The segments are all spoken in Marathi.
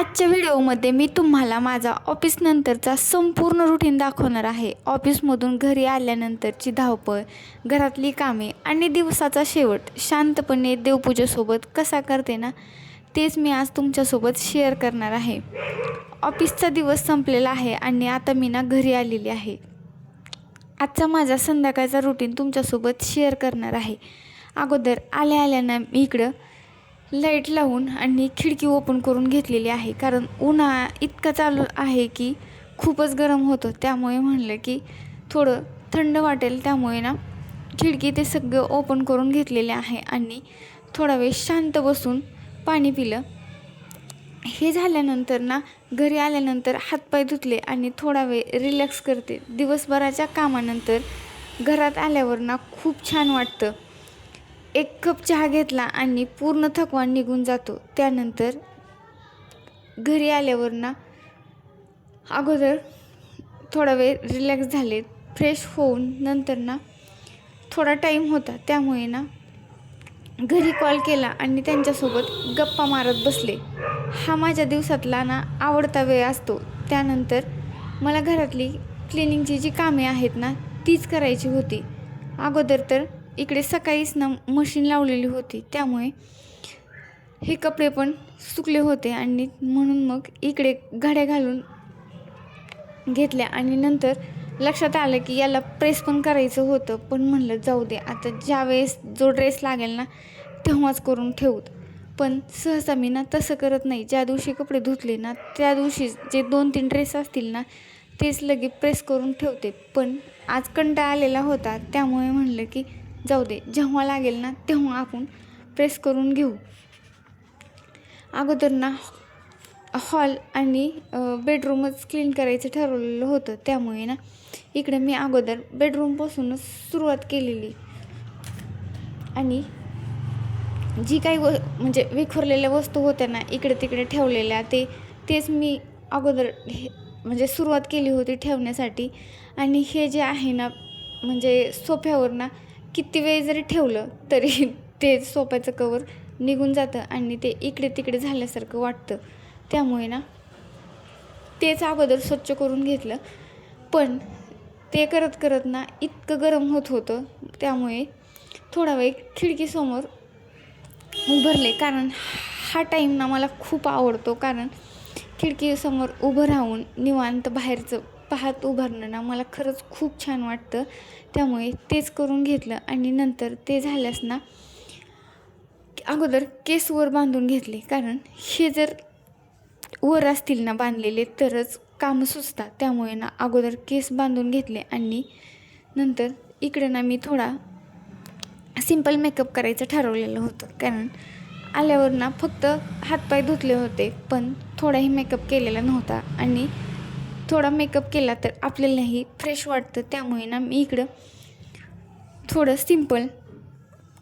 आजच्या व्हिडिओमध्ये मी तुम्हाला माझा ऑफिस नंतरचा संपूर्ण रुटीन दाखवणार आहे. ऑफिसमधून घरी आल्यानंतरची धावपळ, घरातली कामे आणि दिवसाचा शेवट शांतपणे देवपूजेसोबत कसा करते ना, तेच मी आज तुमच्यासोबत शेअर करणार आहे. ऑफिसचा दिवस संपलेला आहे आणि आता मी घरी आलेली आहे. आजचा माझा संध्याकाळचा रुटीन तुमच्यासोबत शेअर करणार आहे. अगोदर आल्या मी इकडं लाईट लावून आणि खिडकी ओपन करून घेतलेली आहे, कारण उन्हाळा इतका चालू आहे की खूपच गरम होतं. त्यामुळे म्हणलं की थोडं थंड वाटेल, त्यामुळे खिडकी ते सगळं ओपन करून घेतलेले आहे आणि थोडा वेळ शांत बसून पाणी पिलं. हे झाल्यानंतर घरी आल्यानंतर हातपाय धुतले आणि थोडा वेळ रिलॅक्स करते. दिवसभराच्या कामानंतर घरात आल्यावर खूप छान वाटतं. एक कप चहा घेतला आणि पूर्ण थकवा निघून जातो. त्यानंतर घरी आल्यावर अगोदर थोडा वेळ रिलॅक्स झाले. फ्रेश होऊन नंतर थोडा टाईम होता, त्यामुळे घरी कॉल केला आणि त्यांच्यासोबत गप्पा मारत बसले. हा माझ्या दिवसातला आवडता वेळ असतो. त्यानंतर मला घरातली क्लिनिंगची जी कामे आहेत तीच करायची होती. अगोदर तर इकडे सकाळीच मशीन लावलेली होती, त्यामुळे हे कपडे पण सुकले होते आणि म्हणून मग इकडे घड्या घालून घेतल्या आणि नंतर लक्षात आलं की याला प्रेस पण करायचं होतं. पण म्हणलं जाऊ दे, आता ज्यावेळेस जो ड्रेस लागेल तेव्हाच करून ठेवूत. पण सहसा मी तसं करत नाही. ज्या दिवशी कपडे धुतले त्या दिवशी जे 2-3 ड्रेस असतील तेच लगेच प्रेस करून ठेवते. पण आज कंटाळा आलेला होता, त्यामुळे म्हणलं की जाऊ दे, जेव्हा लागेल तेव्हा आपण प्रेस करून घेऊ. अगोदर हॉल आणि बेडरूमच क्लीन करायचं ठरवलेलं होतं. त्यामुळे इकडे मी अगोदर बेडरूमपासूनच सुरुवात केलेली आणि जी काही म्हणजे विखुरलेल्या वस्तू होत्या इकडे तिकडे ठेवलेल्या तेच मी अगोदर म्हणजे सुरुवात केली होती ठेवण्यासाठी. आणि हे जे आहे म्हणजे सोफ्यावर किती वेळ जरी ठेवलं तरी ते सोफ्याचं कवर निघून जातं आणि ते इकडे तिकडे झाल्यासारखं वाटतं. त्यामुळे तेच अगोदर स्वच्छ करून घेतलं. पण ते करत करत इतकं गरम होतं, त्यामुळे थोडा वेळ खिडकीसमोर उभारले. कारण हा टाईम मला खूप आवडतो, कारण खिडकीसमोर उभं राहून निवांत बाहेरचं पाहत उभारणं मला खरंच खूप छान वाटतं. त्यामुळे तेच करून घेतलं आणि नंतर ते झाल्यास अगोदर केस वर बांधून घेतले, कारण हे जर वर असतील बांधलेले तरच कामं सुचतात. त्यामुळे अगोदर केस बांधून घेतले आणि नंतर इकडे मी थोडा सिंपल मेकअप करायचं ठरवलेलं होतं. कारण आल्यावर फक्त हातपाय धुतले होते, पण थोडाही मेकअप केलेला नव्हता आणि थोडा मेकअप केला तर आपल्यालाही फ्रेश वाटतं. त्यामुळे मी इकडं थोडं सिंपल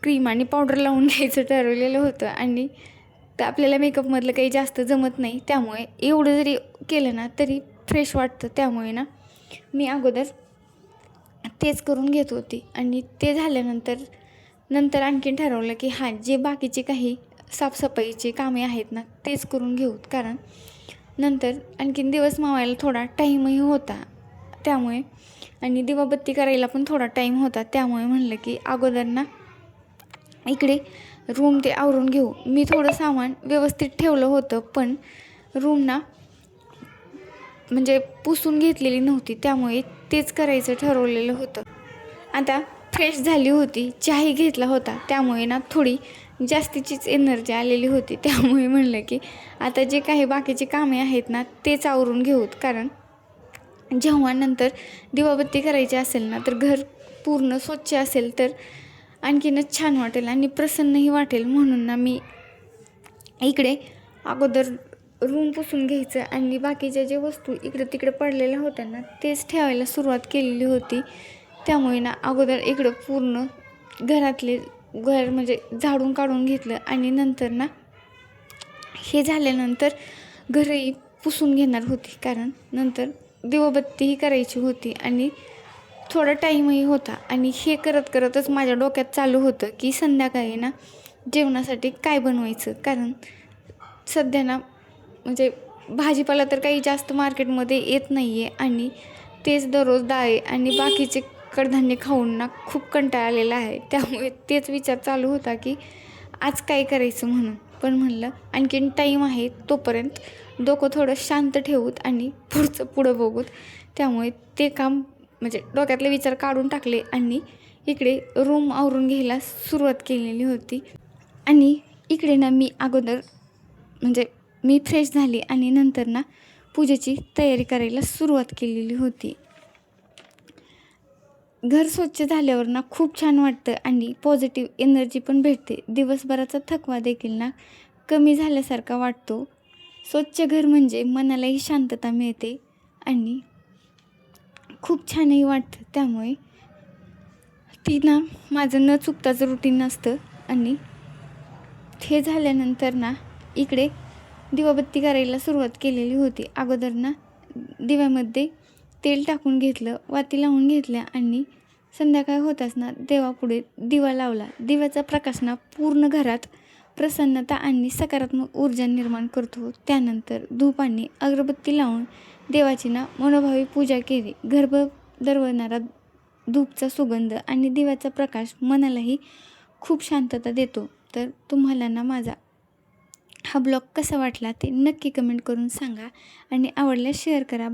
क्रीम आणि पावडर लावून घ्यायचं ठरवलेलं होतं. आणि तर आपल्याला मेकअपमधलं काही जास्त जमत नाही, त्यामुळे एवढं जरी केलं तरी फ्रेश वाटतं. त्यामुळे मी अगोदर तेच करून घेत होती आणि ते झाल्यानंतर आणखीन ठरवलं की जे बाकीचे काही साफसफाईचे कामे आहेत तेच करून घेऊत. कारण नंतर आणखीन दिवस मावायला थोडा टाईमही होता, त्यामुळे आणि दिवाबत्ती करायला पण थोडा टाईम होता. त्यामुळे म्हणलं की अगोदर इकडे रूम ते आवरून घेऊ. मी थोडं सामान व्यवस्थित ठेवलं होतं, पण रूम म्हणजे पुसून घेतलेली नव्हती, त्यामुळे तेच करायचं ठरवलेलं होतं. आता फ्रेश झाली होती, चहाही घेतला होता, त्यामुळे थोडी जास्तीचीच एनर्जी आलेली होती. त्यामुळे म्हणलं की आता जे काही बाकीचे कामे आहेत तेच आवरून घेऊत. कारण जेव्हा नंतर दिवाबत्ती करायची असेल तर घर पूर्ण स्वच्छ असेल तर आणखीनच छान वाटेल आणि प्रसन्नही वाटेल. म्हणून मी इकडे अगोदर रूम पुसून घ्यायचं आणि बाकीच्या जे वस्तू इकडे तिकडे पडलेल्या होत्या तेच ठेवायला सुरुवात केलेली होती. त्यामुळे अगोदर इकडं पूर्ण घर म्हणजे झाडून काढून घेतलं आणि नंतर हे झाल्यानंतर घरही पुसून घेणार होती, कारण नंतर दिवाबत्तीही करायची होती आणि थोडा टाईमही होता. आणि हे करत करतच माझ्या डोक्यात चालू होतं की संध्याकाळी जेवणासाठी काय बनवायचं. कारण सध्या म्हणजे भाजीपाला तर काही जास्त मार्केटमध्ये येत नाही आहे आणि तेच दररोज डाळे आणि बाकीचे कडधान्य खाऊन ना खूप कंटाळा आलेला आहे. त्यामुळे तेच विचार चालू होता की आज काय करायचं म्हणून. पण म्हणलं आणखीन टाईम आहे, तोपर्यंत डोकं थोडं शांत ठेवूत आणि पुढचं पुढं बघूत. त्यामुळे ते काम म्हणजे डोक्यातले विचार काढून टाकले आणि इकडे रूम आवरून घ्यायला सुरुवात केलेली होती. आणि इकडे ना मी अगोदर म्हणजे मी फ्रेश झाली आणि नंतर ना पूजेची तयारी करायला सुरुवात केलेली होती. घर स्वच्छ झाल्यावर ना खूप छान वाटतं आणि पॉझिटिव्ह एनर्जी पण भेटते. दिवसभराचा थकवा देखील ना कमी झाल्यासारखा वाटतो. स्वच्छ घर म्हणजे मनालाही शांतता मिळते आणि खूप छानही वाटतं. त्यामुळे ती ना माझं न चुकताचं रुटीन असतं. आणि हे झाल्यानंतर ना इकडे दिवाबत्ती करायला सुरुवात केलेली होती. अगोदर ना दिव्यामध्ये तेल टाकून घेतलं, वाती लावून घेतल्या आणि संध्याकाळ होताच ना देवापुढे दिवा लावला. दिव्याचा प्रकाश ना पूर्ण घरात प्रसन्नता आणि सकारात्मक ऊर्जा निर्माण करतो. त्यानंतर धूप आणि अगरबत्ती लावून देवाची ना मनोभावी पूजा केली. घरभर दरवळणारा धूपचा सुगंध आणि दिव्याचा प्रकाश मनालाही खूप शांतता देतो. तर तुम्हाला ना माझा हा ब्लॉग कसा वाटला ते नक्की कमेंट करून सांगा आणि आवडल्यास शेअर करा.